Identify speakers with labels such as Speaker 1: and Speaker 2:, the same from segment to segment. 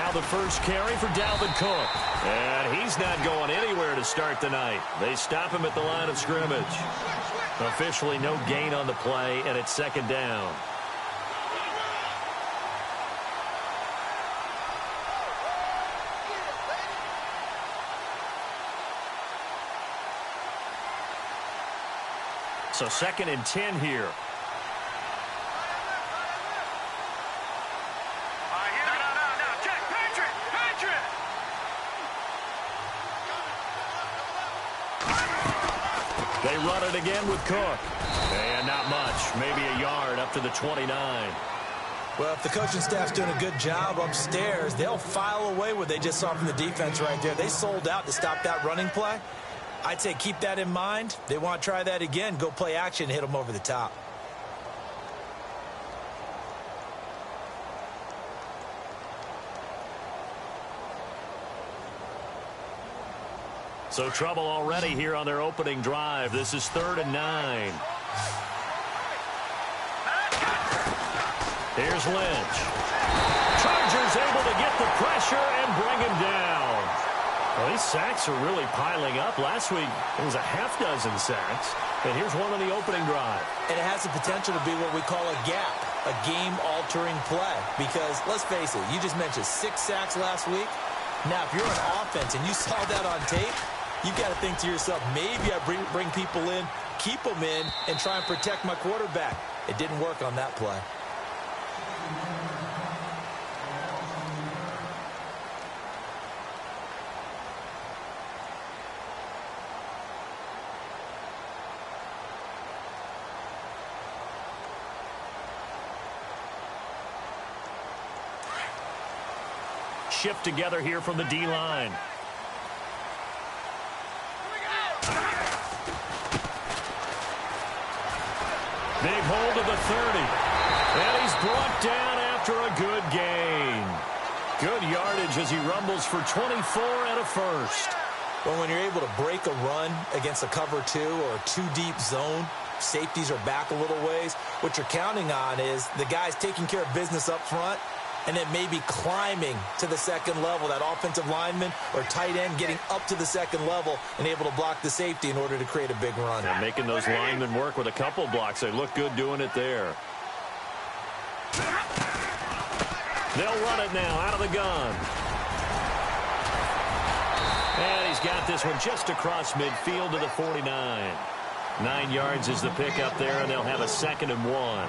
Speaker 1: Now the first carry for Dalvin Cook. And he's not going anywhere to start the night. They stop him at the line of scrimmage. Officially no gain on the play, and it's second down. So 2nd and 10 here. They run it again with Cook. And not much. Maybe a yard up to the 29.
Speaker 2: Well, if the coaching staff's doing a good job upstairs, they'll file away what they just saw from the defense right there. They sold out to stop that running play. I'd say keep that in mind. They want to try that again. Go play action and hit them over the top.
Speaker 1: So trouble already here on their opening drive. This is 3rd and 9. Here's Lynch. Chargers able to get the pressure and bring him down. Well, these sacks are really piling up. Last week, it was a half dozen sacks. And here's one on the opening drive.
Speaker 2: And it has the potential to be what we call a gap, a game-altering play. Because, let's face it, you just mentioned 6 sacks last week. Now, if you're an offense and you saw that on tape, you've got to think to yourself, maybe I bring people in, keep them in, and try and protect my quarterback. It didn't work on that play.
Speaker 1: Shift together here from the D-line. Big hold of the 30. And he's brought down after a good gain. Good yardage as he rumbles for 24 and a first.
Speaker 2: Well, when you're able to break a run against a cover 2 or a 2-deep zone, safeties are back a little ways. What you're counting on is the guys taking care of business up front and then maybe climbing to the second level, that offensive lineman or tight end getting up to the second level and able to block the safety in order to create a big run.
Speaker 1: And making those linemen work with a couple blocks. They look good doing it there. They'll run it now out of the gun. And he's got this one just across midfield to the 49. 9 yards is the pickup there, and they'll have a 2nd and 1.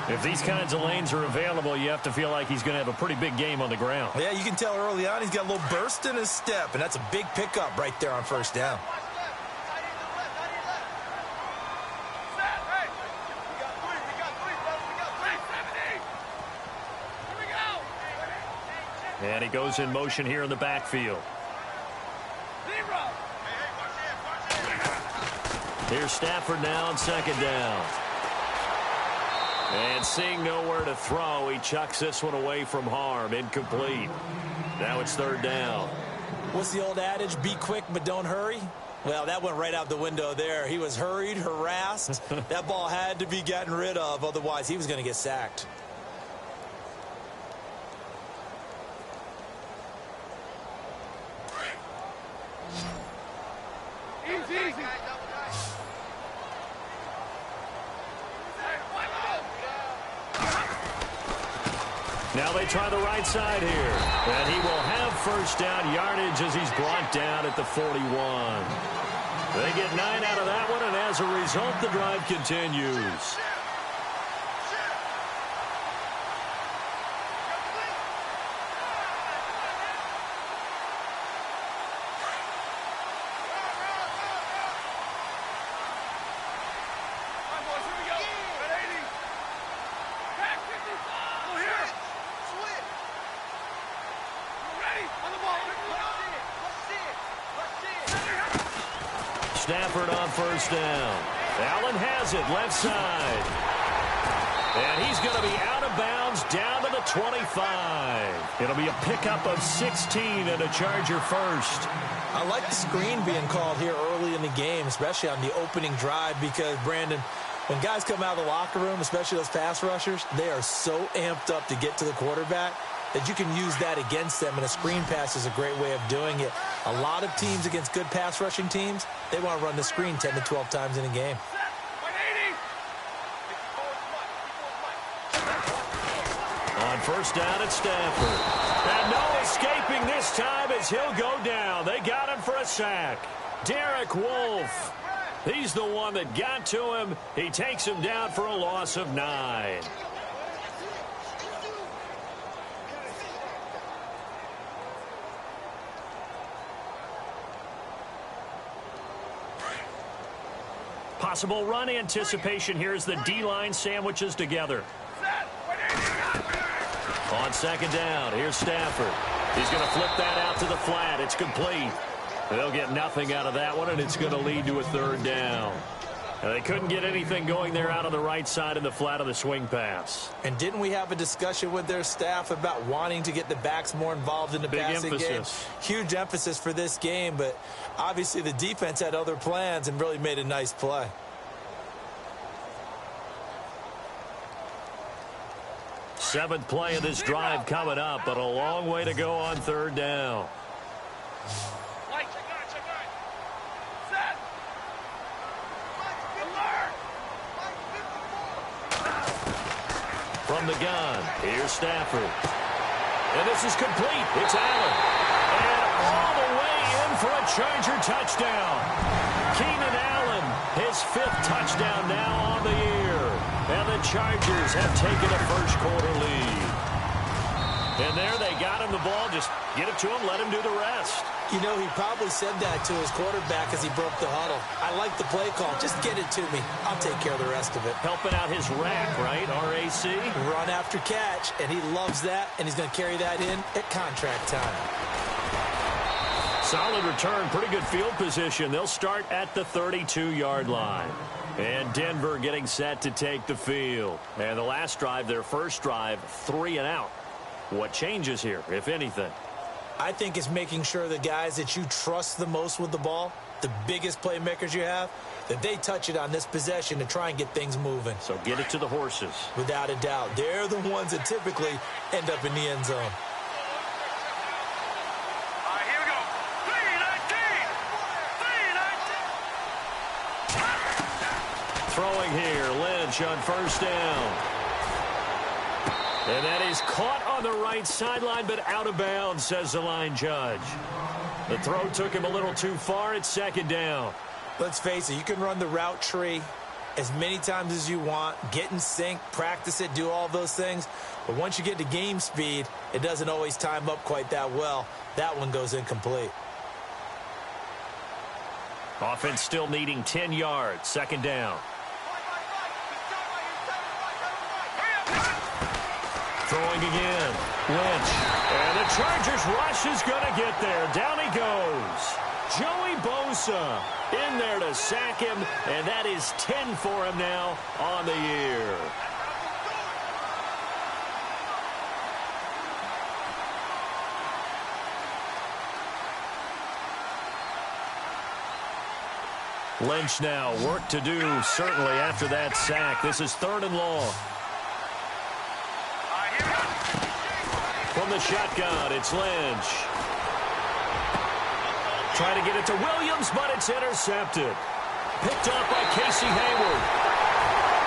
Speaker 1: If these kinds of lanes are available, you have to feel like he's going to have a pretty big game on the ground.
Speaker 2: Yeah, you can tell early on he's got a little burst in his step, and that's a big pickup right there on first down.
Speaker 1: And he goes in motion here in the backfield. Here's Stafford now on 2nd down. And seeing nowhere to throw, he chucks this one away from harm. Incomplete. Now it's 3rd down.
Speaker 2: What's the old adage? Be quick, but don't hurry. Well, that went right out the window there. He was hurried, harassed. That ball had to be gotten rid of. Otherwise, he was going to get sacked.
Speaker 3: Easy.
Speaker 1: Now they try the right side here. And he will have first down yardage as he's brought down at the 41. They get 9 out of that one, and as a result, the drive continues. Stafford on first down. Allen has it left side. And he's going to be out of bounds down to the 25. It'll be a pickup of 16 and a Charger first.
Speaker 2: I like the screen being called here early in the game, especially on the opening drive, because, Brandon, when guys come out of the locker room, especially those pass rushers, they are so amped up to get to the quarterback. that you can use that against them, and a screen pass is a great way of doing it. A lot of teams against good pass rushing teams, they want to run the screen 10 to 12 times in a game.
Speaker 1: On first down at Stafford. And no escaping this time as he'll go down. They got him for a sack. Derek Wolfe. He's the one that got to him. He takes him down for a loss of 9. Possible run anticipation here as the D-line sandwiches together. On second down, here's Stafford. He's going to flip that out to the flat. It's complete. They'll get nothing out of that one, and it's going to lead to a third down. And they couldn't get anything going there out on the right side in the flat of the swing pass.
Speaker 2: And didn't we have a discussion with their staff about wanting to get the backs more involved in the passing game? Huge emphasis for this game, but obviously the defense had other plans and really made a nice play.
Speaker 1: Seventh play of this drive coming up, but a long way to go on third down. From the gun, here's Stafford. And this is complete. It's Allen. And all the way in for a Charger touchdown. Keenan Allen, his 5th touchdown now on the year. And the Chargers have taken a first-quarter lead. And there they got him the ball. Just get it to him, let him do the rest.
Speaker 2: You know, he probably said that to his quarterback as he broke the huddle. I like the play call. Just get it to me. I'll take care of the rest of it.
Speaker 1: Helping out his rack, right? R-A-C?
Speaker 2: Run after catch, and he loves that, and he's going to carry that in at contract time.
Speaker 1: Solid return, pretty good field position. They'll start at the 32-yard line. And Denver getting set to take the field. And the last drive, their first drive, 3 and out. What changes here, if anything?
Speaker 2: I think it's making sure the guys that you trust the most with the ball, the biggest playmakers you have, that they touch it on this possession to try and get things moving.
Speaker 1: So get it to the horses.
Speaker 2: Without a doubt. They're the ones that typically end up in the end zone.
Speaker 3: Here we go. 3-19.
Speaker 1: Throwing here, Lynch on first down. And that is caught on the right sideline, but out of bounds, says the line judge. The throw took him a little too far. It's second down.
Speaker 2: Let's face it, you can run the route tree as many times as you want, get in sync, practice it, do all those things. But once you get to game speed, it doesn't always time up quite that well. That one goes incomplete.
Speaker 1: Offense still needing 10 yards. Second down. Throwing again. Lynch. And the Chargers rush is going to get there. Down he goes. Joey Bosa in there to sack him. And that is 10 for him now on the year. Lynch now, work to do, certainly, after that sack. This is 3rd and long. From the shotgun, it's Lynch. Trying to get it to Williams, but it's intercepted. Picked up by Casey Hayward.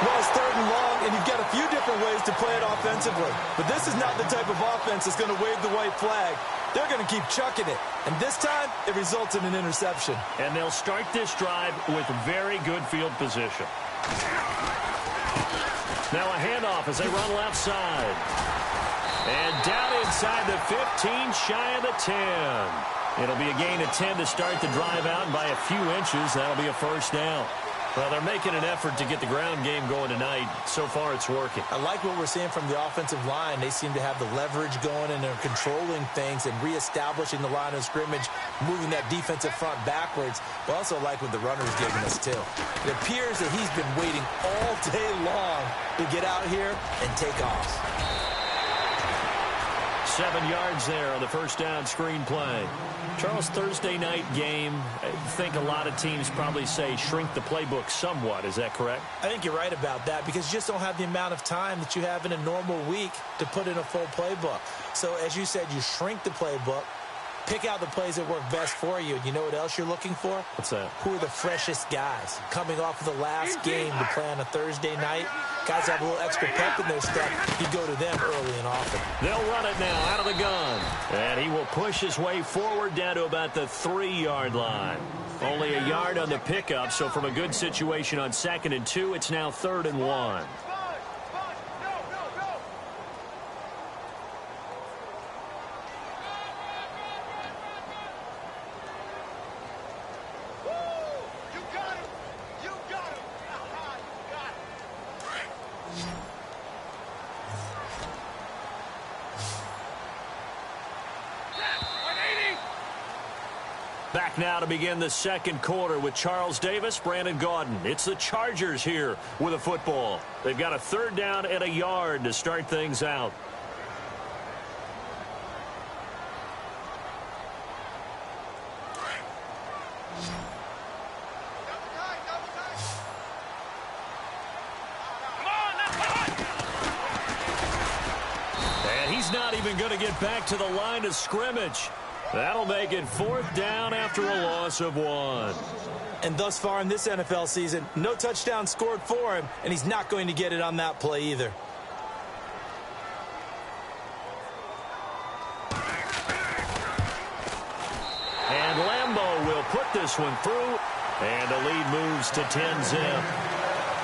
Speaker 2: Well, it's 3rd and long, and you've got a few different ways to play it offensively. But this is not the type of offense that's going to wave the white flag. They're going to keep chucking it. And this time, it results in an interception.
Speaker 1: And they'll start this drive with very good field position. Now a handoff as they run left side. And down inside the 15, shy of the 10. It'll be a gain of 10 to start the drive out, and by a few inches, that'll be a first down. Well, they're making an effort to get the ground game going tonight. So far, it's working.
Speaker 2: I like what we're seeing from the offensive line. They seem to have the leverage going, and they're controlling things and reestablishing the line of scrimmage, moving that defensive front backwards. I also like what the runner is giving us, too. It appears that he's been waiting all day long to get out here and take off.
Speaker 1: 7 yards there on the first down screen play. Charles, Thursday night game, I think a lot of teams probably say shrink the playbook somewhat. Is that correct?
Speaker 2: I think you're right about that because you just don't have the amount of time that you have in a normal week to put in a full playbook. So, as you said, you shrink the playbook, pick out the plays that work best for you. You know what else you're looking for?
Speaker 1: What's that?
Speaker 2: Who are the freshest guys coming off of the last game to play on a Thursday night? Guys have a little extra pep in their step. You go to them early and often.
Speaker 1: They'll run it now out of the gun. And he will push his way forward down to about the 3-yard line. Only a yard on the pickup, so from a good situation on 2nd and 2, it's now 3rd and 1. Back now to begin the second quarter with Charles Davis, Brandon Gaudin. It's the Chargers here with a football. They've got a 3rd down and a yard to start things out. And he's not even going to get back to the line of scrimmage. That'll make it 4th down after a loss of 1.
Speaker 2: And thus far in this NFL season, no touchdown scored for him, and he's not going to get it on that play either.
Speaker 1: And Lambeau will put this one through, and the lead moves to 10-zip.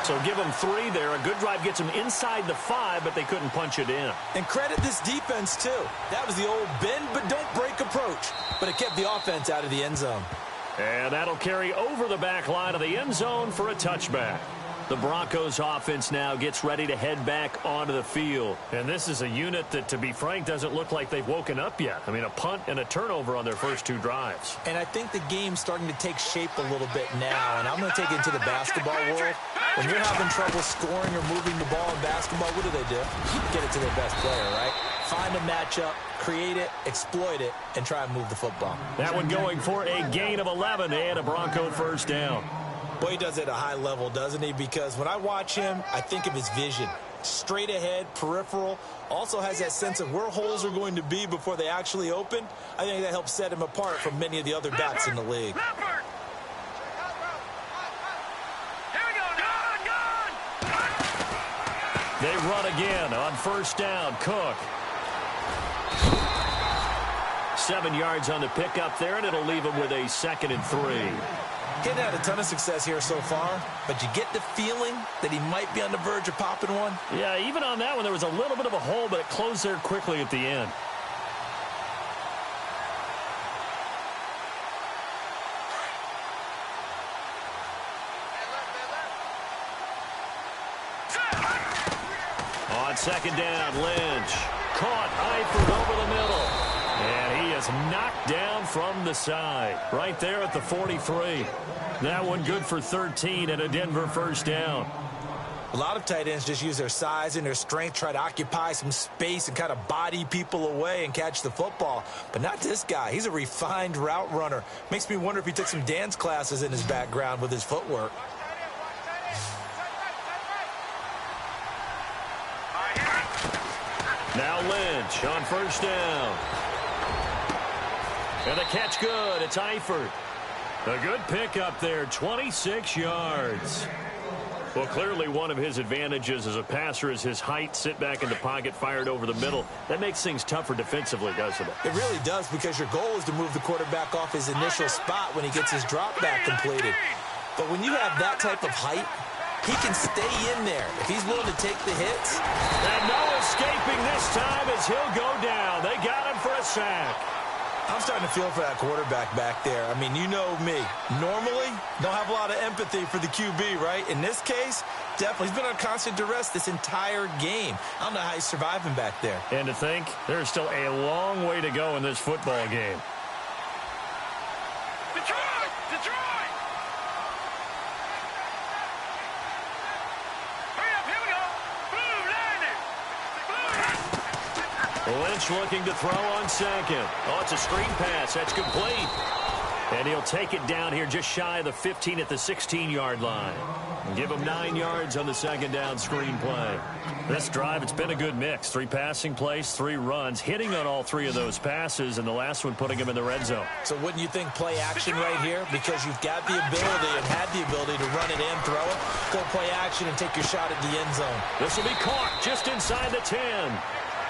Speaker 1: So give them 3 there. A good drive gets them inside the 5, but they couldn't punch it in.
Speaker 2: And credit this defense, too. That was the old bend but don't break approach. But it kept the offense out of the end zone.
Speaker 1: And that'll carry over the back line of the end zone for a touchback. The Broncos offense now gets ready to head back onto the field. And this is a unit that, to be frank, doesn't look like they've woken up yet. I mean, a punt and a turnover on their first 2 drives.
Speaker 2: And I think the game's starting to take shape a little bit now. And I'm going to take it into the basketball world. When you're having trouble scoring or moving the ball in basketball, what do? Get it to their best player, right? Find a matchup, create it, exploit it, and try and move the football.
Speaker 1: That one going for a gain of 11 and a Bronco first down.
Speaker 2: Boy, he does it at a high level, doesn't he? Because when I watch him, I think of his vision. Straight ahead, peripheral, also has that sense of where holes are going to be before they actually open. I think that helps set him apart from many of the other backs in the league.
Speaker 1: They run again on first down. Cook. 7 yards on the pickup there, and it'll leave him with a 2nd and 3.
Speaker 2: He hasn't had a ton of success here so far, but you get the feeling that he might be on the verge of popping one.
Speaker 1: Yeah, even on that one, there was a little bit of a hole, but it closed there quickly at the end. On 2nd down, Lynch. Caught Eifert over the middle. And he is knocked down from the side. Right there at the 43. That one good for 13 and a Denver first down.
Speaker 2: A lot of tight ends just use their size and their strength, try to occupy some space and kind of body people away and catch the football. But not this guy. He's a refined route runner. Makes me wonder if he took some dance classes in his background with his footwork.
Speaker 1: Now Lynch on first down. And the catch good. It's Eifert. A good pickup there, 26 yards. Well, clearly one of his advantages as a passer is his height. Sit back in the pocket, fired over the middle. That makes things tougher defensively, doesn't it?
Speaker 2: It really does, because your goal is to move the quarterback off his initial spot when he gets his drop back completed. But when you have that type of height, he can stay in there if he's willing to take the hits.
Speaker 1: And no escaping this time as he'll go down. They got him for a sack.
Speaker 2: I'm starting to feel for that quarterback back there. I mean, you know me. Normally, don't have a lot of empathy for the QB, right? In this case, definitely. He's been on constant duress this entire game. I don't know how he's surviving back there.
Speaker 1: And to think, there's still a long way to go in this football game.
Speaker 3: Detroit! Detroit! Hurry up, here we go! Blue, line it! Blue!
Speaker 1: Lynch looking to throw on second. Oh, it's a screen pass. That's complete. And he'll take it down here just shy of the 15 at the 16-yard line. Give him 9 yards on the second down screen play. This drive, it's been a good mix. 3 passing plays, 3 runs, hitting on all 3 of those passes, and the last one putting him in the red zone.
Speaker 2: So wouldn't you think play action right here? Because you've got the ability and had the ability to run it in, throw it, go play action, and take your shot at the end zone.
Speaker 1: This will be caught just inside the 10.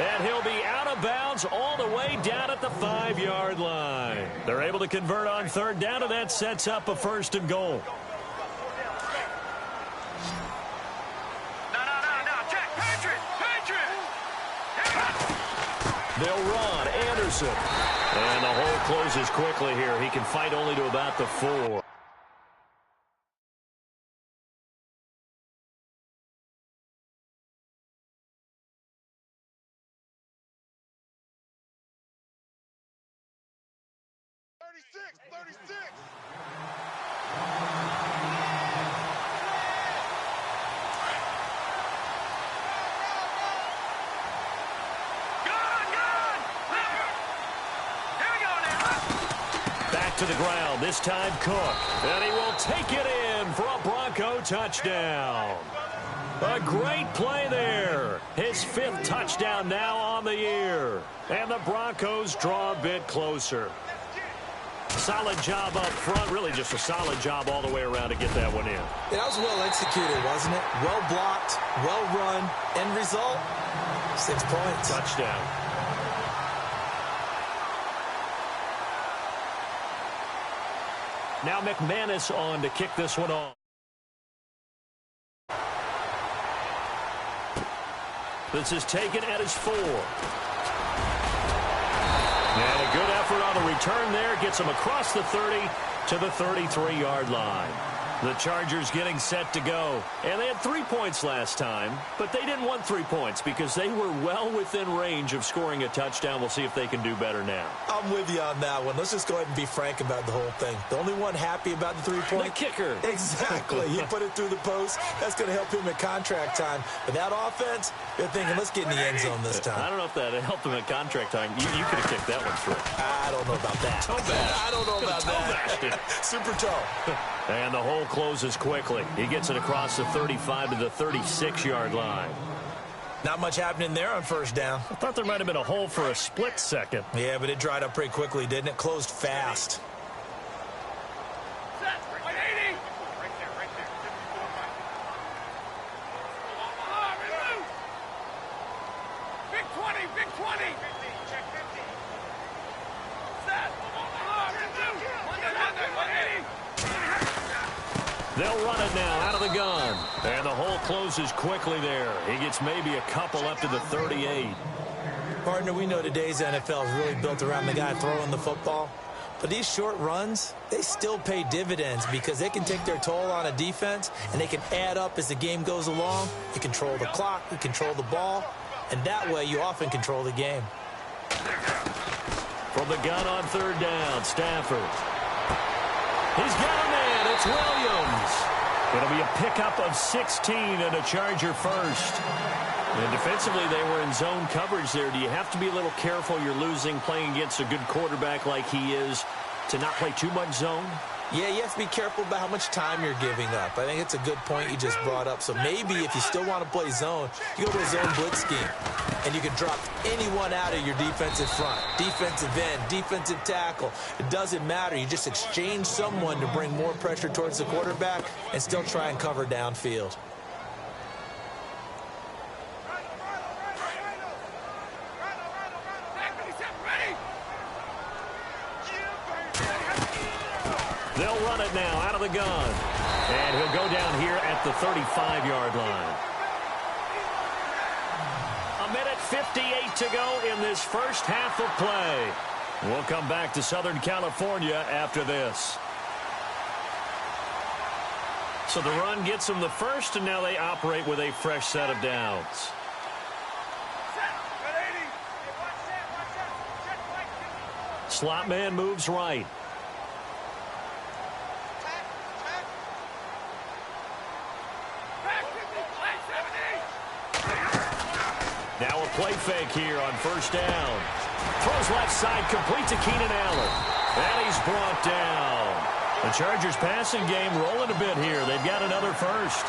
Speaker 1: And he'll be out of bounds all the way down at the 5-yard line. They're able to convert on third down, and that sets up a 1st and goal.
Speaker 3: No. Check. Patriot.
Speaker 1: They'll run. Anderson. And the hole closes quickly here. He can fight only to about the 4. To the ground, this time Cook. And he will take it in for a Bronco touchdown. A great play there. His 5th touchdown now on the year. And the Broncos draw a bit closer. Solid job up front. Really just a solid job all the way around to get that one in.
Speaker 2: Yeah, that was well executed, wasn't it? Well blocked, well run. End result, 6 points.
Speaker 1: Touchdown. Now McManus on to kick this one off. This is taken at his 4. And a good effort on the return there. Gets him across the 30 to the 33-yard line. The Chargers getting set to go. And they had 3 points last time, but they didn't want 3 points because they were well within range of scoring a touchdown. We'll see if they can do better now.
Speaker 2: I'm with you on that one. Let's just go ahead and be frank about the whole thing. The only one happy about the 3-point?
Speaker 1: The kicker.
Speaker 2: Exactly. He put it through the post. That's going to help him at contract time. But that offense, they're thinking, let's get in the end zone this time.
Speaker 1: I don't know if that helped him at contract time. You could have kicked that one through.
Speaker 2: I don't know about that.
Speaker 1: Toe bash.
Speaker 2: I don't know about that. Super toe.
Speaker 1: And the hole closes quickly. He gets it across the 35 to the 36-yard line.
Speaker 2: Not much happening there on 1st down.
Speaker 1: I thought there might have been a hole for a split second.
Speaker 2: Yeah, but it dried up pretty quickly, didn't it? Closed fast.
Speaker 3: Set. 180. Right there. Big 20. Big 20. Check 50. Set. 180.
Speaker 1: They'll run it now out of the gun. And the hole closes quickly there. He gets maybe a couple up to the 38.
Speaker 2: Partner, we know today's NFL is really built around the guy throwing the football. But these short runs, they still pay dividends because they can take their toll on a defense and they can add up as the game goes along. You control the clock, you control the ball, and that way you often control the game.
Speaker 1: From the gun on 3rd down, Stafford. He's got a man. It's Williams. It'll be a pickup of 16 and a Charger 1st. And defensively, they were in zone coverage there. Do you have to be a little careful? You're losing playing against a good quarterback like he is to not play too much zone?
Speaker 2: Yeah, you have to be careful about how much time you're giving up. I think it's a good point you just brought up. So maybe if you still want to play zone, you go to a zone blitz scheme. And you can drop anyone out of your defensive front. Defensive end, defensive tackle. It doesn't matter. You just exchange someone to bring more pressure towards the quarterback and still try and cover downfield.
Speaker 1: They'll run it now out of the gun. And he'll go down here at the 35-yard line. 1:58 to go in this first half of play. We'll come back to Southern California after this. So the run gets them the first, and now they operate with a fresh set of downs. Slot man moves right. Now a play fake here on first down. Throws left side, complete to Keenan Allen. And he's brought down. The Chargers passing game rolling a bit here. They've got another first.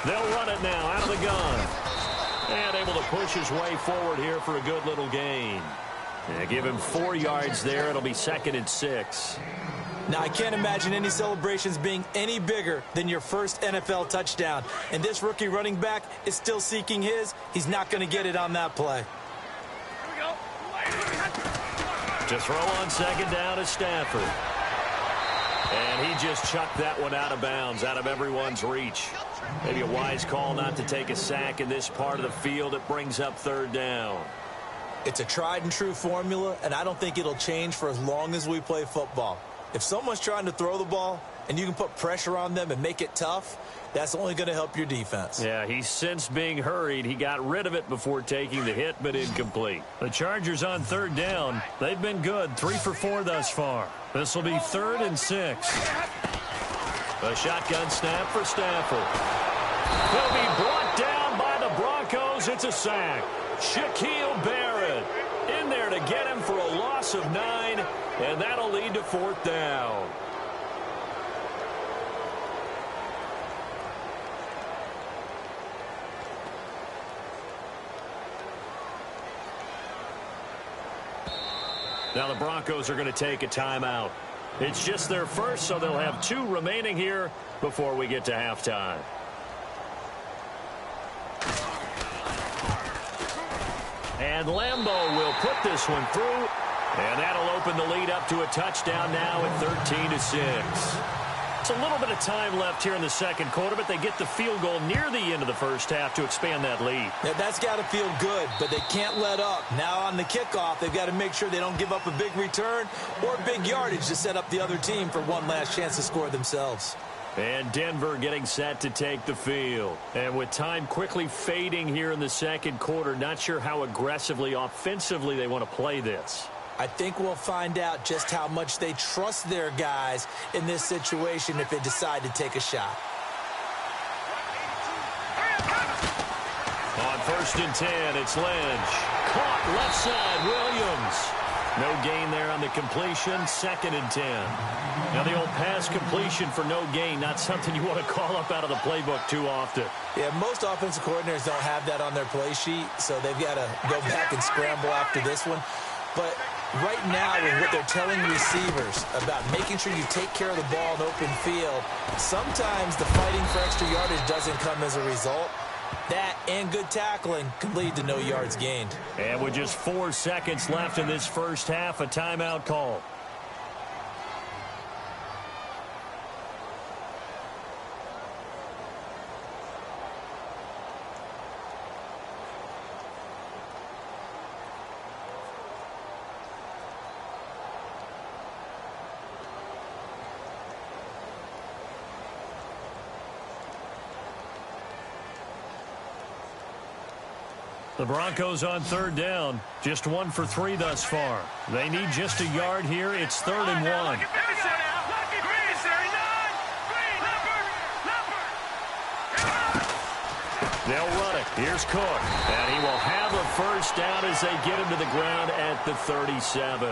Speaker 1: They'll run it now out of the gun. And able to push his way forward here for a good little gain. Give him 4 yards there. It'll be 2nd and 6.
Speaker 2: Now, I can't imagine any celebrations being any bigger than your first NFL touchdown. And this rookie running back is still seeking his. He's not going to get it on that play.
Speaker 1: To throw on 2nd down is Stafford. And he just chucked that one out of bounds, out of everyone's reach. Maybe a wise call not to take a sack in this part of the field. It brings up 3rd down.
Speaker 2: It's a tried and true formula, and I don't think it'll change for as long as we play football. If someone's trying to throw the ball and you can put pressure on them and make it tough, that's only going to help your defense.
Speaker 1: Yeah, he's since being hurried. He got rid of it before taking the hit, but incomplete. The Chargers on 3rd down. They've been good, 3 for 4 thus far. This will be 3rd and 6. A shotgun snap for Stafford. He'll be brought down by the Broncos. It's a sack. Shaquille Barrett in there to get him for a loss of 9, and that'll lead to 4th down. Now the Broncos are going to take a timeout. It's just their first, so they'll have 2 remaining here before we get to halftime. And Lambeau will put this one through, and that'll open the lead up to a touchdown now at 13-6. It's a little bit of time left here in the 2nd quarter, but they get the field goal near the end of the first half to expand that lead.
Speaker 2: Now, that's got to feel good, but they can't let up. Now on the kickoff, they've got to make sure they don't give up a big return or big yardage to set up the other team for one last chance to score themselves.
Speaker 1: And Denver getting set to take the field. And with time quickly fading here in the 2nd quarter, not sure how aggressively, offensively they want to play this.
Speaker 2: I think we'll find out just how much they trust their guys in this situation if they decide to take a shot.
Speaker 1: On 1st and 10, it's Lynch. Caught left side, Williams. No gain there on the completion, 2nd and 10. Now the old pass completion for no gain, not something you want to call up out of the playbook too often.
Speaker 2: Yeah, most offensive coordinators don't have that on their play sheet, so they've got to go back and scramble after this one. But right now, with what they're telling receivers about making sure you take care of the ball in open field, sometimes the fighting for extra yardage doesn't come as a result. That and good tackling can lead to no yards gained.
Speaker 1: And with just 4 seconds left in this first half, a timeout call. The Broncos on 3rd down. Just 1 for 3 thus far. They need just a yard here. It's 3rd and 1. They'll run it. Here's Cook. And he will have a first down as they get him to the ground at the 37.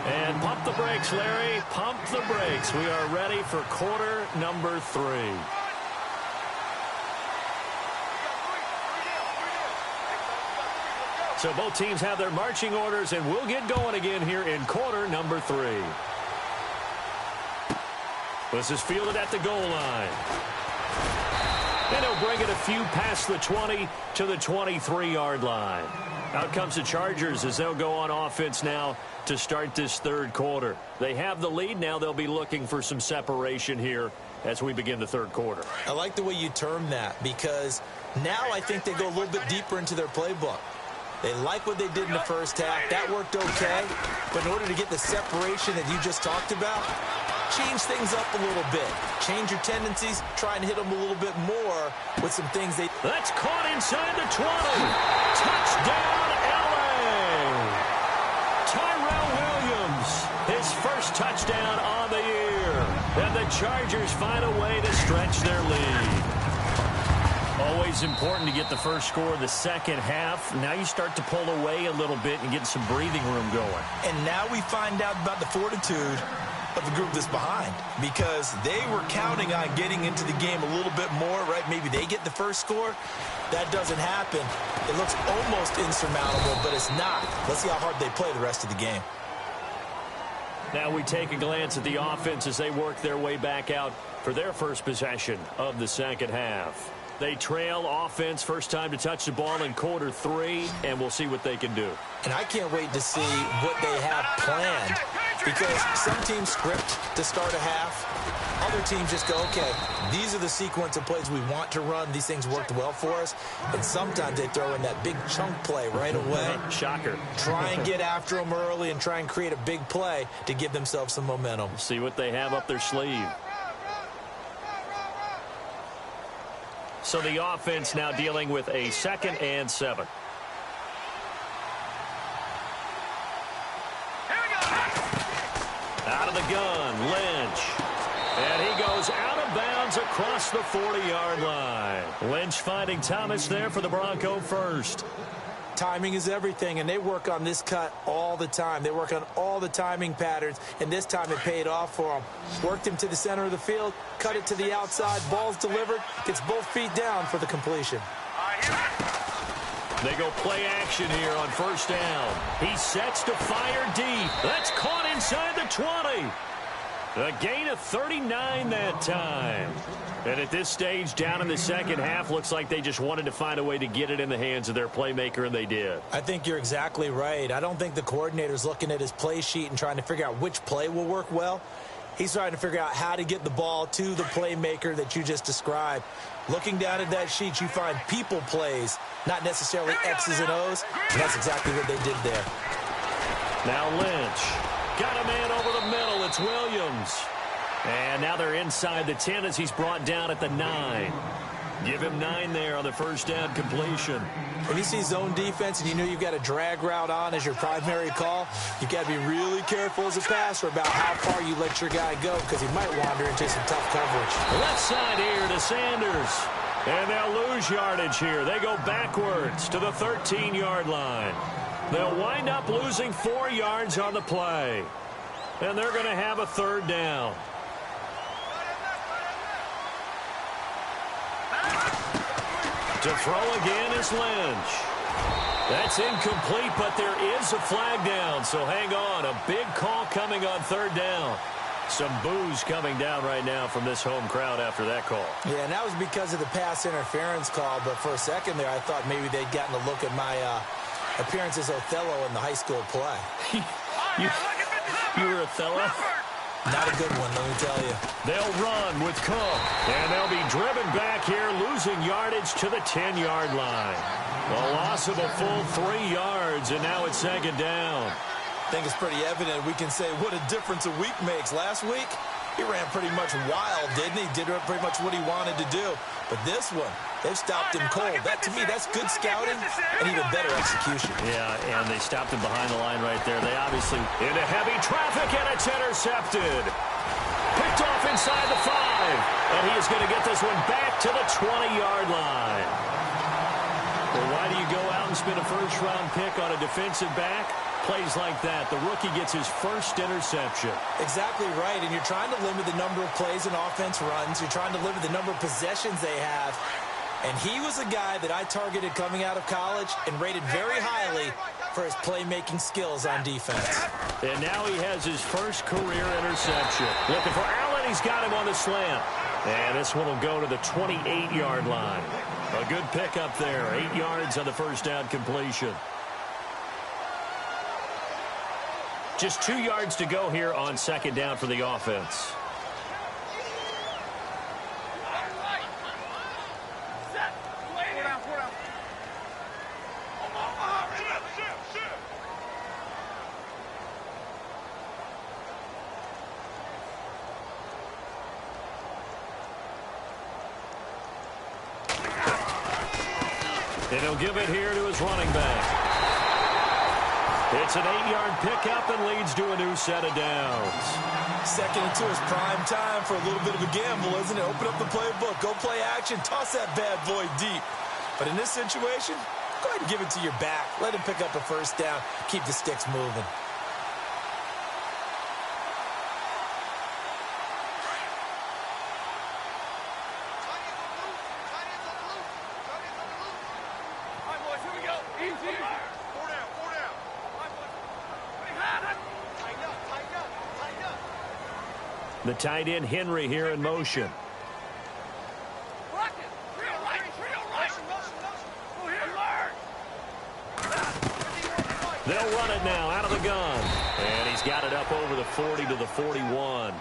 Speaker 1: And pump the brakes, Larry. Pump the brakes. We are ready for quarter number 3. So both teams have their marching orders, and we'll get going again here in quarter number 3. This is fielded at the goal line. And he'll bring it a few past the 20 to the 23-yard line. Out comes the Chargers as they'll go on offense now to start this third quarter. They have the lead. Now they'll be looking for some separation here as we begin the third quarter.
Speaker 2: I like the way you term that, because now I think they go a little bit deeper into their playbook. They like what they did in the first half. That worked okay. But in order to get the separation that you just talked about, change things up a little bit. Change your tendencies. Try and hit them a little bit more with some things they...
Speaker 1: That's caught inside the 20. Touchdown, L.A. Tyrell Williams, his first touchdown on the year. And the Chargers find a way to stretch their lead. Always important to get the first score of the second half. Now you start to pull away a little bit and get some breathing room going.
Speaker 2: And now we find out about the fortitude of the group that's behind, because they were counting on getting into the game a little bit more, right? Maybe they get the first score. That doesn't happen. It looks almost insurmountable, but it's not. Let's see how hard they play the rest of the game.
Speaker 1: Now we take a glance at the offense as they work their way back out for their first possession of the second half. They trail offense, first time to touch the ball in quarter 3, and we'll see what they can do.
Speaker 2: And I can't wait to see what they have planned, because some teams script to start a half. Other teams just go, okay, these are the sequence of plays we want to run. These things worked well for us. And sometimes they throw in that big chunk play right away.
Speaker 1: Shocker.
Speaker 2: Try and get after them early and try and create a big play to give themselves some momentum.
Speaker 1: See what they have up their sleeve. So the offense now dealing with a 2nd and 7. Out of the gun, Lynch. And he goes out of bounds across the 40-yard line. Lynch finding Thomas there for the Bronco first.
Speaker 2: Timing is everything, and they work on this cut all the time. They work on all the timing patterns, and this time it paid off for them. Worked him to the center of the field, cut it to the outside, ball's delivered, gets both feet down for the completion.
Speaker 1: They go play action here on first down. He sets to fire deep. That's caught inside the 20. A gain of 39 that time. And at this stage, down in the second half, looks like they just wanted to find a way to get it in the hands of their playmaker, and they did.
Speaker 2: I think you're exactly right. I don't think the coordinator's looking at his play sheet and trying to figure out which play will work well. He's trying to figure out how to get the ball to the playmaker that you just described. Looking down at that sheet, you find people plays, not necessarily X's and O's. And that's exactly what they did there.
Speaker 1: Now Lynch. Got a man over the middle. It's Williams. And now they're inside the 10 as he's brought down at the 9. Give him 9 there on the first down completion.
Speaker 2: When you see zone defense and you know you've got a drag route on as your primary call, you've got to be really careful as a passer about how far you let your guy go, because he might wander into some tough coverage.
Speaker 1: Left side here to Sanders. And they'll lose yardage here. They go backwards to the 13-yard line. They'll wind up losing 4 yards on the play. And they're going to have a third down. To throw again is Lynch. That's incomplete, but there is a flag down. So hang on. A big call coming on third down. Some boos coming down right now from this home crowd after that call.
Speaker 2: Yeah, and that was because of the pass interference call. But for a second there, I thought maybe they'd gotten a look at my appearance as Othello in the high school play.
Speaker 1: You were Othello?
Speaker 2: Not a good one, let me tell you.
Speaker 1: They'll run with Cook, and they'll be driven back here, losing yardage to the 10-yard line. A loss of a full 3 yards, and now it's second down.
Speaker 2: I think it's pretty evident. We can say what a difference a week makes. Last week, he ran pretty much wild, didn't he? Did pretty much what he wanted to do. But this one, they've stopped him cold. That, to me, that's good scouting and even better execution.
Speaker 1: Yeah, and they stopped him behind the line right there. They obviously into heavy traffic, and it's intercepted. Picked off inside the 5, and he is going to get this one back to the 20-yard line. Well, why do you go out and spend a first-round pick on a defensive back? Plays like that. The rookie gets his first interception.
Speaker 2: Exactly right, and you're trying to limit the number of plays and offense runs. You're trying to limit the number of possessions they have. And he was a guy that I targeted coming out of college and rated very highly for his playmaking skills on defense.
Speaker 1: And now he has his first career interception. Looking for Allen. He's got him on the slant. And this one will go to the 28-yard line. A good pickup there. 8 yards on the first down completion. Just 2 yards to go here on second down for the offense. And he'll give it here to his running back. It's an 8-yard pickup and leads to a new set of downs.
Speaker 2: Second and 2 is prime time for a little bit of a gamble, isn't it? Open up the playbook, go play action, toss that bad boy deep. But in this situation, go ahead and give it to your back. Let him pick up a first down, keep the sticks moving.
Speaker 1: The tight end, Henry, here in motion. They'll run it now out of the gun. And he's got it up over the 40 to the 41.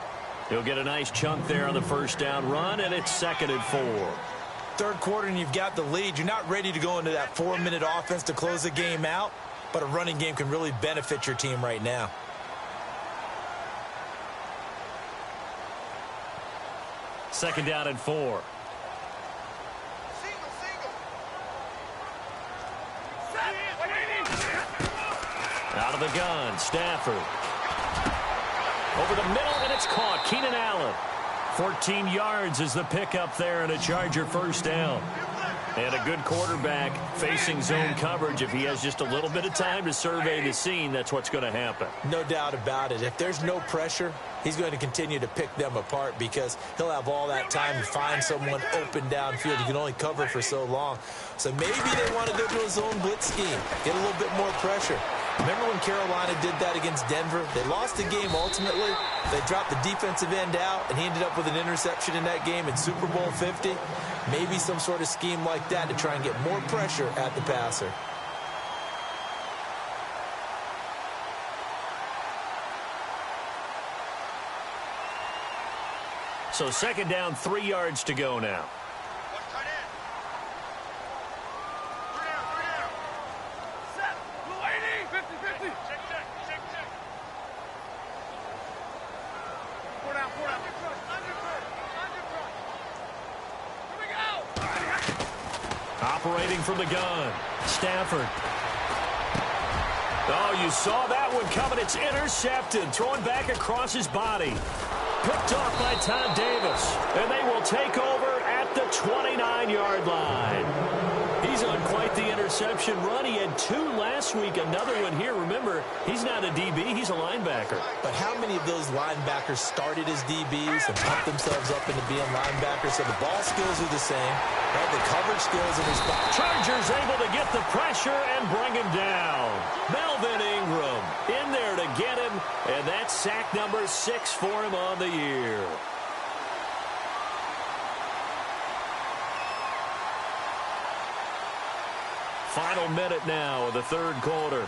Speaker 1: He'll get a nice chunk there on the first down run, and it's 2nd and 4.
Speaker 2: Third quarter, and you've got the lead. You're not ready to go into that 4-minute offense to close the game out, but a running game can really benefit your team right now.
Speaker 1: Second down and 4. Out of the gun, Stafford. Over the middle, and it's caught. Keenan Allen. 14 yards is the pickup there, and a Charger first down. And a good quarterback facing zone coverage. If he has just a little bit of time to survey the scene, that's what's going to happen.
Speaker 2: No doubt about it. If there's no pressure, he's going to continue to pick them apart because he'll have all that time to find someone open downfield. He can only cover for so long. So maybe they want to go to a zone blitz scheme, get a little bit more pressure. Remember when Carolina did that against Denver? They lost the game ultimately. They dropped the defensive end out, and he ended up with an interception in that game in Super Bowl 50. Maybe some sort of scheme like that to try and get more pressure at the passer.
Speaker 1: So second down, 3 yards to go now. Operating from the gun, Stafford. Oh, you saw that one coming. It's intercepted, thrown back across his body. Picked off by Todd Davis, and they will take over at the 29-yard line. He's on quite the interception run. He had 2 last week, another one here. Remember, he's not a DB, he's a linebacker.
Speaker 2: But how many of those linebackers started as DBs and pumped themselves up into being linebackers? So the ball skills are the same, right? The coverage skills and response.
Speaker 1: Chargers able to get the pressure and bring him down. Melvin Ingram in there to get him, and that's sack number 6 for him on the year. Final minute now of the third quarter.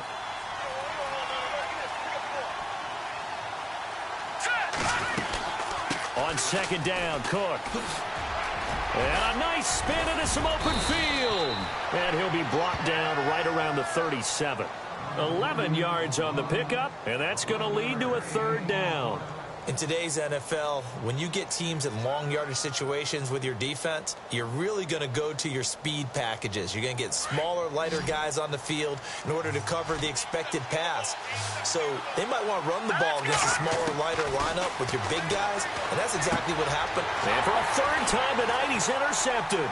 Speaker 1: On second down, Cook. And a nice spin into some open field. And he'll be brought down right around the 37. 11 yards on the pickup, and that's going to lead to a third down.
Speaker 2: In today's NFL, when you get teams in long yardage situations with your defense, you're really going to go to your speed packages. You're going to get smaller, lighter guys on the field in order to cover the expected pass. So they might want to run the ball against a smaller, lighter lineup with your big guys, and that's exactly what happened.
Speaker 1: And for a third time tonight, he's intercepted.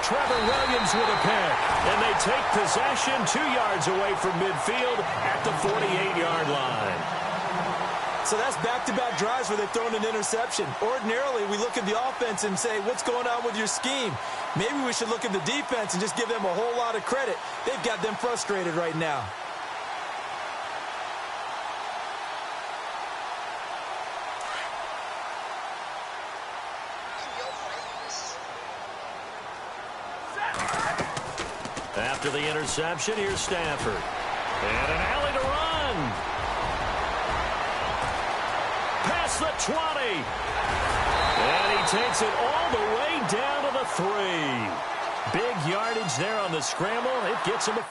Speaker 1: Trevor Williams with a pick, and they take possession 2 yards away from midfield at the 48-yard line.
Speaker 2: So that's back-to-back drives where they've thrown an interception. Ordinarily, we look at the offense and say, what's going on with your scheme? Maybe we should look at the defense and just give them a whole lot of credit. They've got them frustrated right now.
Speaker 1: After the interception, here's Stafford. And an alley to run. across the 20. And he takes it all the way down to the 3. Big yardage there on the scramble. It gets him a...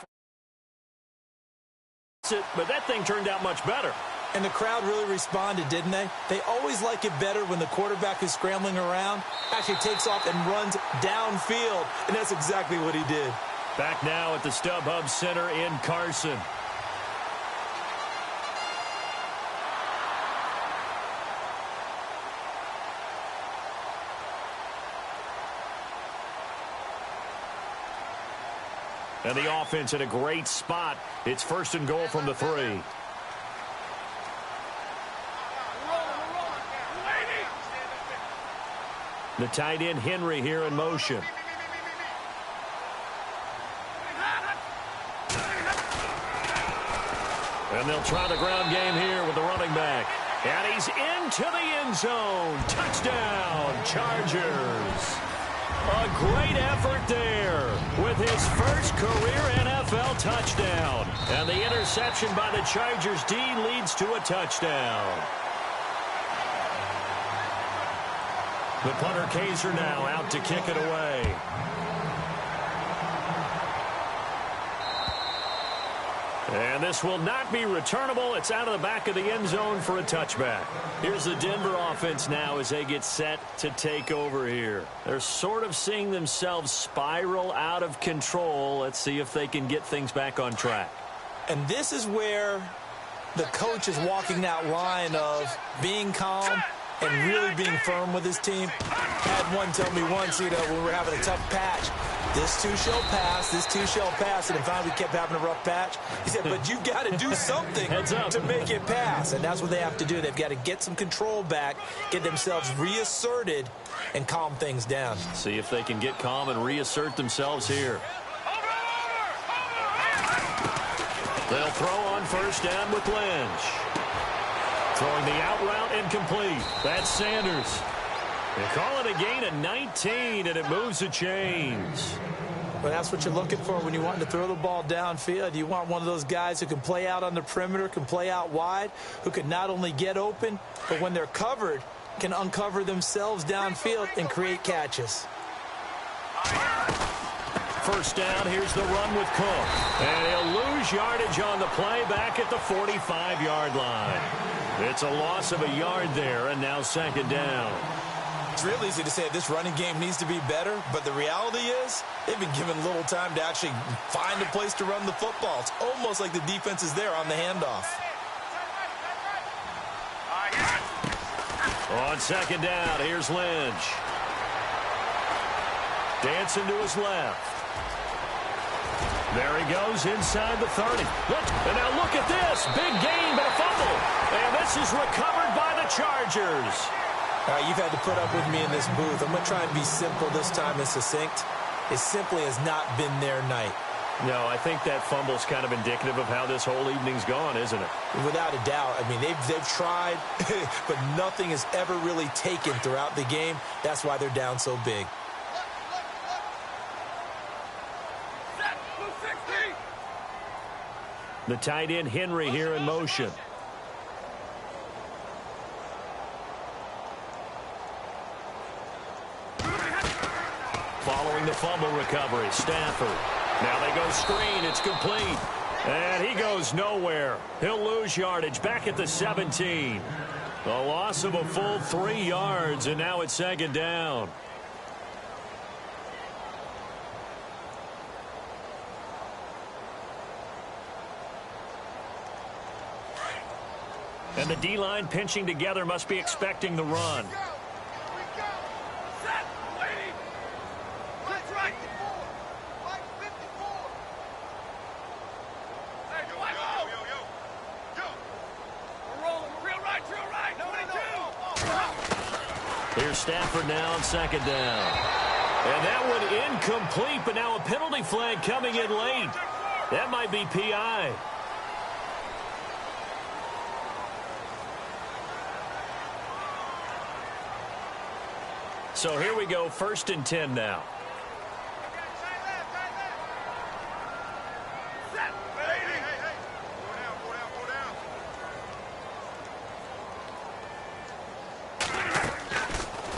Speaker 1: But that thing turned out much better.
Speaker 2: And the crowd really responded, didn't they? They always like it better when the quarterback is scrambling around, actually takes off and runs downfield. And that's exactly what he did.
Speaker 1: Back now at the StubHub Center in Carson. And the offense in a great spot. It's 1st and goal from the 3. The tight end Henry here in motion. And they'll try the ground game here with the running back. And he's into the end zone. Touchdown, Chargers. A great effort there with his first career NFL touchdown. And the interception by the Chargers D leads to a touchdown. The punter Kaiser now out to kick it away. And this will not be returnable. It's out of the back of the end zone for a touchback. Here's the Denver offense now as they get set to take over here. They're sort of seeing themselves spiral out of control. Let's see if they can get things back on track.
Speaker 2: And this is where the coach is walking that line of being calm and really being firm with his team. Had one tell me once, when we were having a tough patch, this too shall pass, this too shall pass. And finally we kept having a rough patch. He said, but you've got to do something to make it pass. And that's what they have to do. They've got to get some control back, get themselves reasserted, and calm things down.
Speaker 1: See if they can get calm and reassert themselves here. They'll throw on 1st down with Lynch. Throwing the out route incomplete. That's Sanders. They call it a gain of 19, and it moves the chains.
Speaker 2: Well, that's what you're looking for when you want to throw the ball downfield. You want one of those guys who can play out on the perimeter, can play out wide, who can not only get open, but when they're covered, can uncover themselves downfield and create catches.
Speaker 1: 1st down, here's the run with Cook. And he'll lose yardage on the play back at the 45-yard line. It's a loss of a yard there, and now 2nd down.
Speaker 2: It's real easy to say this running game needs to be better, but the reality is they've been given little time to actually find a place to run the football. It's almost like the defense is there on the handoff.
Speaker 1: On 2nd down, here's Lynch. Dancing to his left. There he goes inside the 30. And now look at this. Big gain, but a fumble. And this is recovered by the Chargers.
Speaker 2: All right, you've had to put up with me in this booth. I'm going to try and be simple this time and succinct. It simply has not been their night.
Speaker 1: No, I think that fumble's kind of indicative of how this whole evening's gone, isn't it?
Speaker 2: Without a doubt. I mean, they've tried, but nothing is ever really taken throughout the game. That's why they're down so big.
Speaker 1: The tight end Henry here in motion. Following the fumble recovery, Stafford. Now they go screen. It's complete. And he goes nowhere. He'll lose yardage back at the 17. A loss of a full 3 yards, and now it's 2nd down. And the D-line pinching together must be expecting the run. Here's Stafford now on 2nd down. And that one incomplete, but now a penalty flag coming in late. That might be PI. So here we go, 1st and 10 now.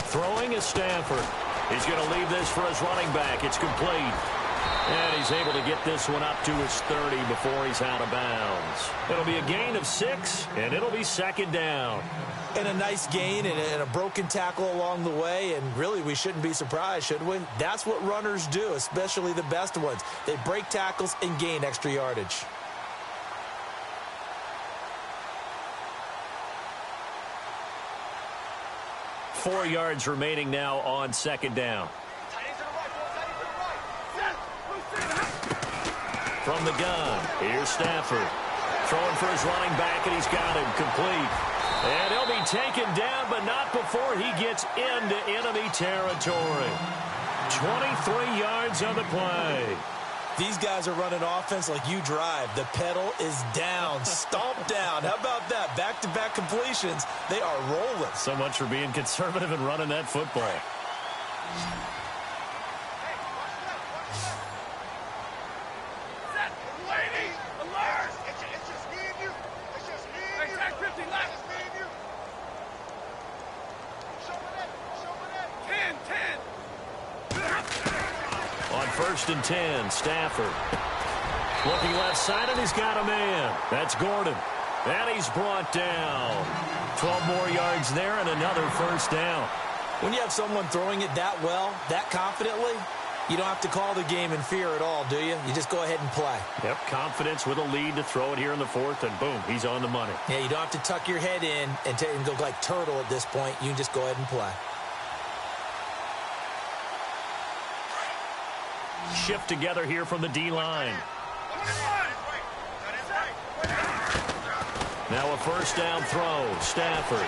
Speaker 1: Throwing is Stafford. He's going to leave this for his running back. It's complete. And he's able to get this one up to his 30 before he's out of bounds. It'll be a gain of 6, and it'll be second down.
Speaker 2: And a nice gain and a broken tackle along the way, and really we shouldn't be surprised, should we? That's what runners do, especially the best ones. They break tackles and gain extra yardage.
Speaker 1: Four yards remaining now on second down. From the gun, here's Stafford. Throwing for his running back, and he's got him complete. And he'll be taken down, but not before he gets into enemy territory. 23 yards on the play.
Speaker 2: These guys are running offense like you drive. The pedal is down, stomped down. How about that? Back-to-back completions. They are rolling.
Speaker 1: So much for being conservative and running that football. First and 10, Stafford. Looking left side, and he's got a man. That's Gordon. And he's brought down. 12 more yards there and another first down.
Speaker 2: When you have someone throwing it that well, that confidently, you don't have to call the game in fear at all, do you? You just go ahead and play.
Speaker 1: Yep, confidence with a lead to throw it here in the fourth, and boom, he's on the money.
Speaker 2: Yeah, you don't have to tuck your head in and go like turtle at this point. You can just go ahead and play.
Speaker 1: Shift together here from the D-line. Now a first down throw. Stafford.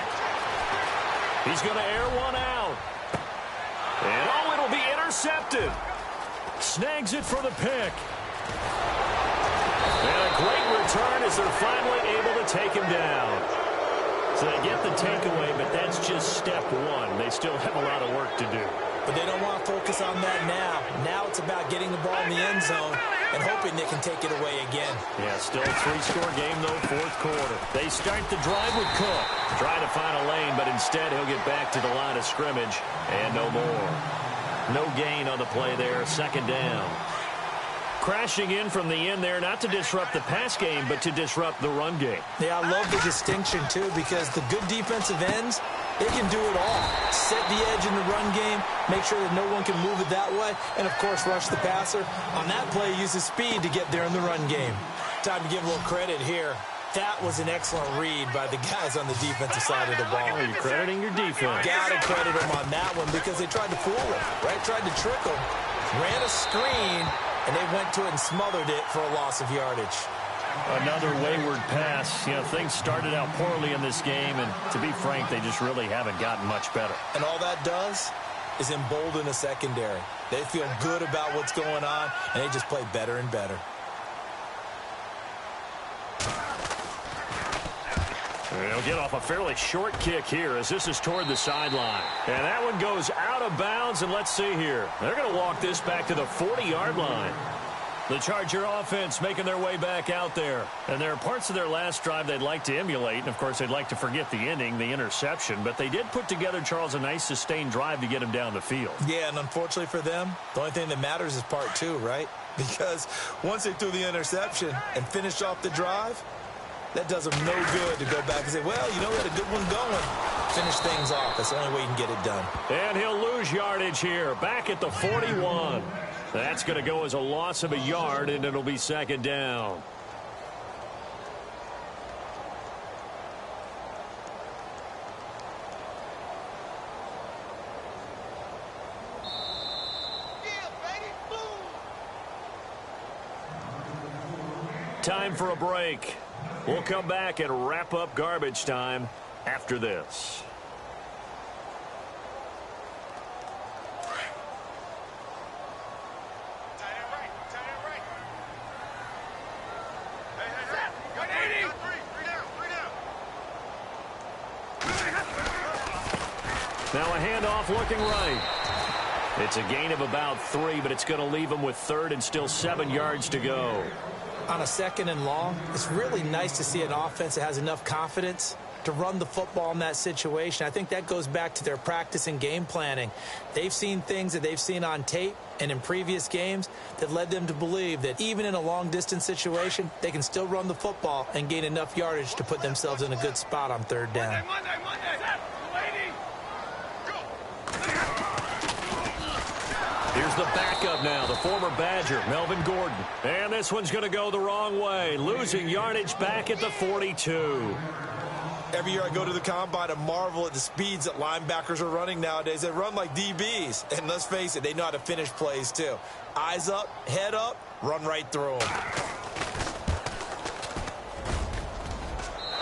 Speaker 1: He's going to air one out. And oh, it'll be intercepted. Snags it for the pick. And a great return as they're finally able to take him down. So they get the takeaway, but that's just step one. They still have a lot of work to do.
Speaker 2: But they don't want to focus on that now. Now it's about getting the ball in the end zone and hoping they can take it away again.
Speaker 1: Yeah, still a three-score game, though, fourth quarter. They start the drive with Cook. Trying to find a lane, but instead he'll get back to the line of scrimmage. And no more. No gain on the play there. Second down. Crashing in from the end there, not to disrupt the pass game, but to disrupt the run game.
Speaker 2: Yeah, I love the distinction, too, because the good defensive ends, they can do it all. Set the edge in the run game, make sure that no one can move it that way, and, of course, rush the passer. On that play, use his speed to get there in the run game. Time to give a little credit here. That was an excellent read by the guys on the defensive side of the ball.
Speaker 1: Oh, you're crediting your defense.
Speaker 2: Got to credit them on that one because they tried to fool him, right? Tried to trick him. Ran a screen, and they went to it and smothered it for a loss of yardage.
Speaker 1: Another wayward pass. You know, things started out poorly in this game, and to be frank, they just really haven't gotten much better.
Speaker 2: And all that does is embolden the secondary. They feel good about what's going on, and they just play better and better.
Speaker 1: They'll get off a fairly short kick here as this is toward the sideline. And that one goes out of bounds, and let's see here. They're going to walk this back to the 40-yard line. The Charger offense making their way back out there. And there are parts of their last drive they'd like to emulate. And, of course, they'd like to forget the ending, the interception. But they did put together, Charles, a nice sustained drive to get him down the field.
Speaker 2: Yeah, and unfortunately for them, the only thing that matters is part two, right? Because once they threw the interception and finished off the drive, that does them no good to go back and say, well, you know, we had a good one going. Finish things off. That's the only way you can get it done.
Speaker 1: And he'll lose yardage here. Back at the 41. That's going to go as a loss of a yard, and it'll be second down. Time for a break. We'll come back and wrap up garbage time after this. Now a handoff looking right. It's a gain of about 3, but it's going to leave them with third and still 7 yards to go.
Speaker 2: On a second and long, it's really nice to see an offense that has enough confidence to run the football in that situation. I think that goes back to their practice and game planning. They've seen things that they've seen on tape and in previous games that led them to believe that even in a long-distance situation, they can still run the football and gain enough yardage to put themselves in a good spot on third down.
Speaker 3: Monday. Set. Lady. Go.
Speaker 1: Here's the backup now, the former Badger, Melvin Gordon. And this one's going to go the wrong way, losing yardage back at the 42.
Speaker 2: Every year I go to the combine, I marvel at the speeds that linebackers are running nowadays. They run like DBs. And let's face it, they know how to finish plays too. Eyes up, head up, run right through them.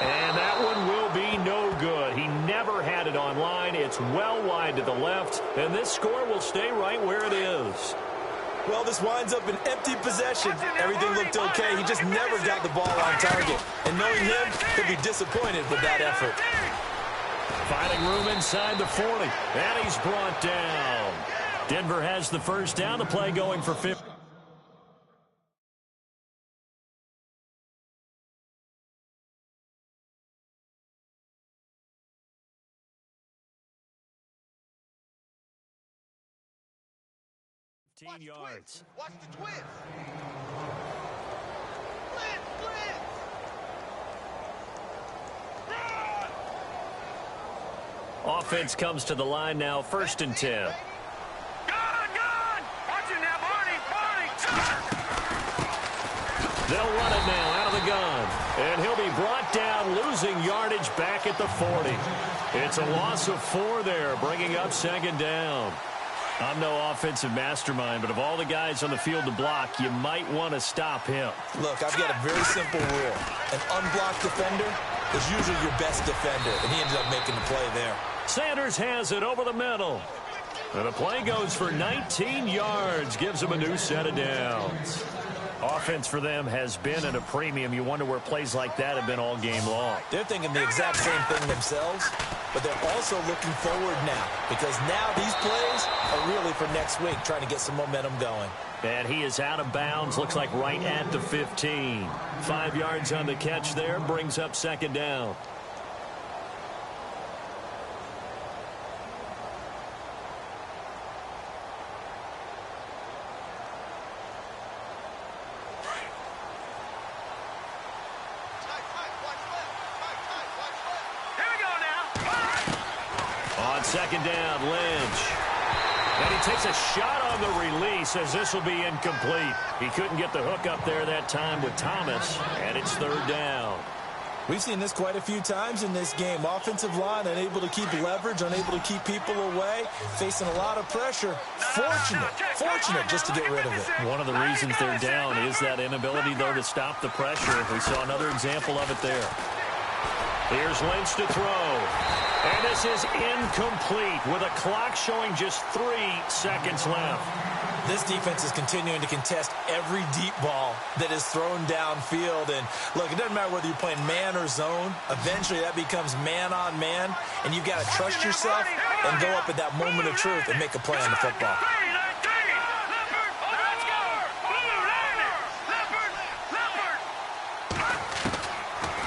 Speaker 1: And that one will be no good. He never had it on line. It's well wide to the left. And this score will stay right where it is.
Speaker 2: Well, this winds up an empty possession. Everything looked okay. He just never got the ball on target. And knowing him, he'll be disappointed with that effort.
Speaker 1: Finding room inside the 40. And he's brought down. Denver has the first down. The play going for 50. Yards.
Speaker 3: Watch the twist. Blitz.
Speaker 1: Offense comes to the line now, 1st and 10.
Speaker 3: Gone. Watch it now, Barney.
Speaker 1: They'll run it now out of the gun. And he'll be brought down, losing yardage back at the 40. It's a loss of 4 there, bringing up 2nd down. I'm no offensive mastermind, but of all the guys on the field to block, you might want to stop him.
Speaker 2: Look, I've got a very simple rule. An unblocked defender is usually your best defender, and he ended up making the play there.
Speaker 1: Sanders has it over the middle. And the play goes for 19 yards, gives him a new set of downs. Offense for them has been at a premium. You wonder where plays like that have been all game long.
Speaker 2: They're thinking the exact same thing themselves, but they're also looking forward now because now these plays are really for next week, trying to get some momentum going.
Speaker 1: And he is out of bounds, looks like right at the 15. 5 yards on the catch there, brings up 2nd down. On 2nd down, Lynch. And he takes a shot on the release as this will be incomplete. He couldn't get the hook up there that time with Thomas, and it's 3rd down.
Speaker 2: We've seen this quite a few times in this game. Offensive line unable to keep leverage, unable to keep people away, facing a lot of pressure. Fortunate just to get rid of it.
Speaker 1: One of the reasons they're down is that inability, though, to stop the pressure. We saw another example of it there. Here's Lynch to throw. And this is incomplete with a clock showing just 3 seconds left.
Speaker 2: This defense is continuing to contest every deep ball that is thrown downfield. And look, it doesn't matter whether you're playing man or zone. Eventually that becomes man on man. And you've got to trust yourself and go up at that moment of truth and make a play on the football.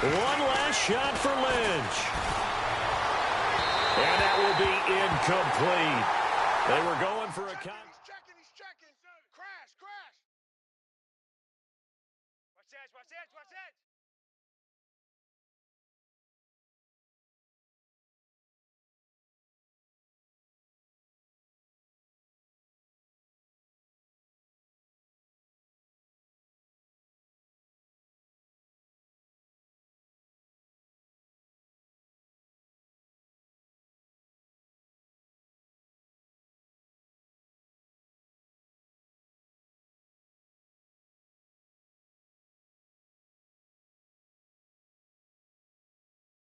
Speaker 1: One last shot for Lynch. And that will be incomplete. They were going for a count.
Speaker 3: He's checking. Crash. Watch that.